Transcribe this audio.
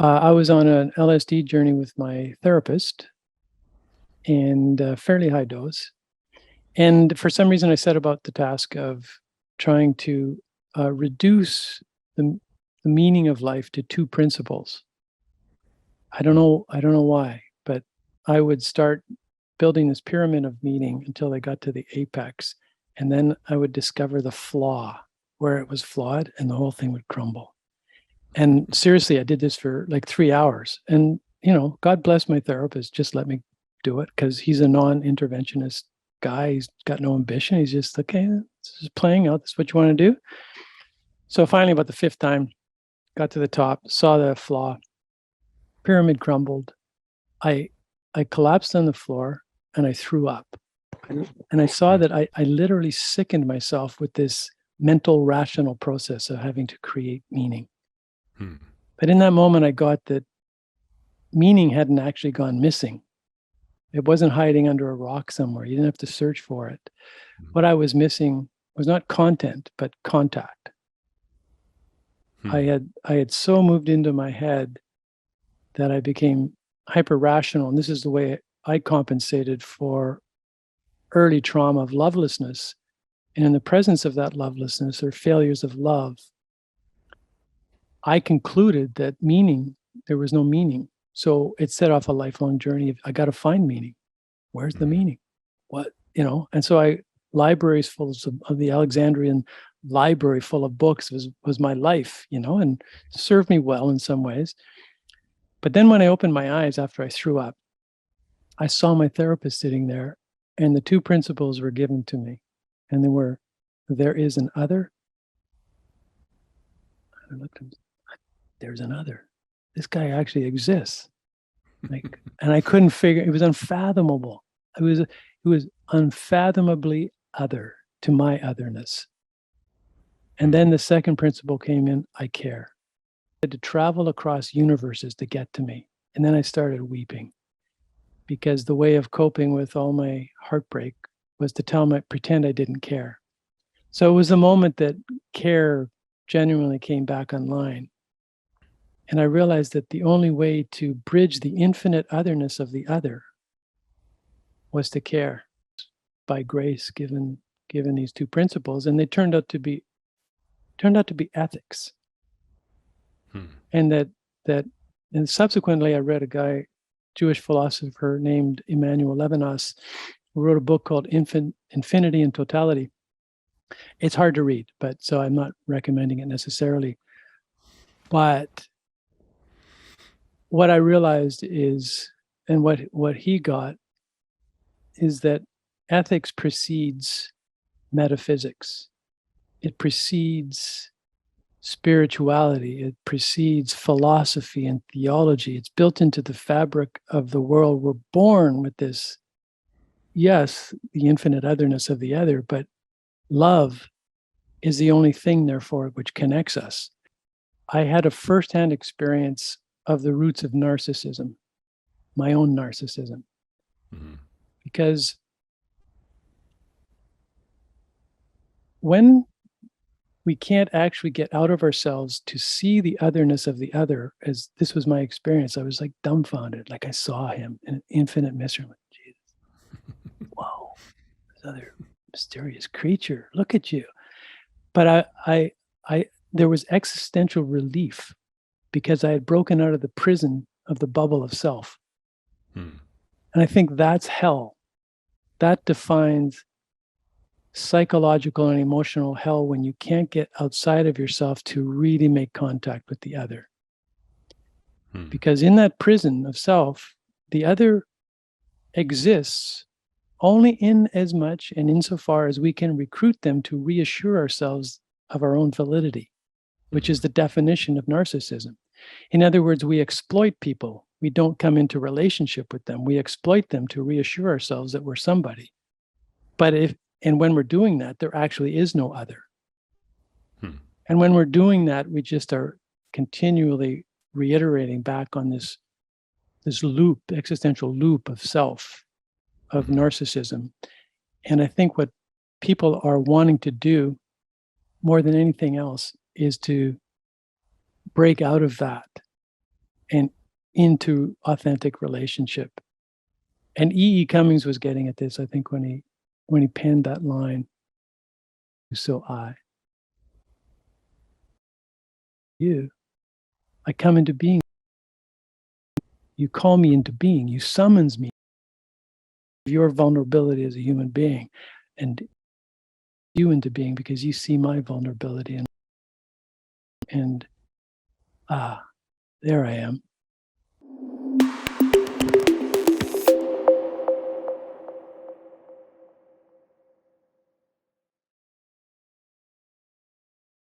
I was on an LSD journey with my therapist and fairly high dose. And for some reason, I set about the task of trying to reduce the meaning of life to two principles. I don't know why, but I would start building this pyramid of meaning until I got to the apex. And then I would discover the flaw where it was flawed and the whole thing would crumble. And seriously, I did this for like 3 hours. And, God bless my therapist, just let me do it because he's a non-interventionist guy. He's got no ambition. He's just, okay, this is playing out. This is what you want to do. So finally, about the fifth time, got to the top, saw the flaw, pyramid crumbled. I collapsed on the floor and I threw up. And I saw that I literally sickened myself with this mental, rational process of having to create meaning. But in that moment, I got that meaning hadn't actually gone missing. It wasn't hiding under a rock somewhere. You didn't have to search for it. What I was missing was not content, but contact. I had so moved into my head that I became hyper rational. And this is the way I compensated for early trauma of lovelessness. And in the presence of that lovelessness or failures of love, I concluded that there was no meaning. So it set off a lifelong journey of, I got to find meaning. Where's the meaning? What, and so libraries full of the Alexandrian library full of books was my life, and served me well in some ways. But then when I opened my eyes after I threw up, I saw my therapist sitting there and the two principles were given to me. And they were, there is an other. I looked at him, there's an other. This guy actually exists. And I couldn't figure, it was unfathomable. It was unfathomably other to my otherness. And then the second principle came in, I care. I had to travel across universes to get to me. And then I started weeping because the way of coping with all my heartbreak was to pretend I didn't care. So it was the moment that care genuinely came back online. And I realized that the only way to bridge the infinite otherness of the other was to care by grace, given these two principles. And they turned out to be ethics. And and subsequently I read a guy, Jewish philosopher named Emmanuel Levinas, who wrote a book called Infinity and Totality. It's hard to read, so I'm not recommending it necessarily. But what I realized is, and what he got, is that ethics precedes metaphysics. It precedes spirituality. It precedes philosophy and theology. It's built into the fabric of the world. We're born with this, yes, the infinite otherness of the other, but love is the only thing, therefore, which connects us. I had a firsthand experience of the roots of narcissism, my own narcissism. Because when we can't actually get out of ourselves to see the otherness of the other, as this was my experience, I was like dumbfounded, like I saw him in an infinite mystery. Like, Jesus, whoa, this other mysterious creature, look at you. But I there was existential relief because I had broken out of the prison of the bubble of self. And I think that's hell. That defines psychological and emotional hell, when you can't get outside of yourself to really make contact with the other. Because in that prison of self, the other exists only in as much and insofar as we can recruit them to reassure ourselves of our own validity, which is the definition of narcissism. In other words, we exploit people. We don't come into relationship with them. We exploit them to reassure ourselves that we're somebody. And when we're doing that, there actually is no other. And when we're doing that, we just are continually reiterating back on this loop, existential loop of self, of narcissism. And I think what people are wanting to do more than anything else is to break out of that and into authentic relationship. And E. E. Cummings was getting at this, I think, when he penned that line, "So you, I come into being. You call me into being. You summons me. Your vulnerability as a human being, and you into being because you see my vulnerability and there I am.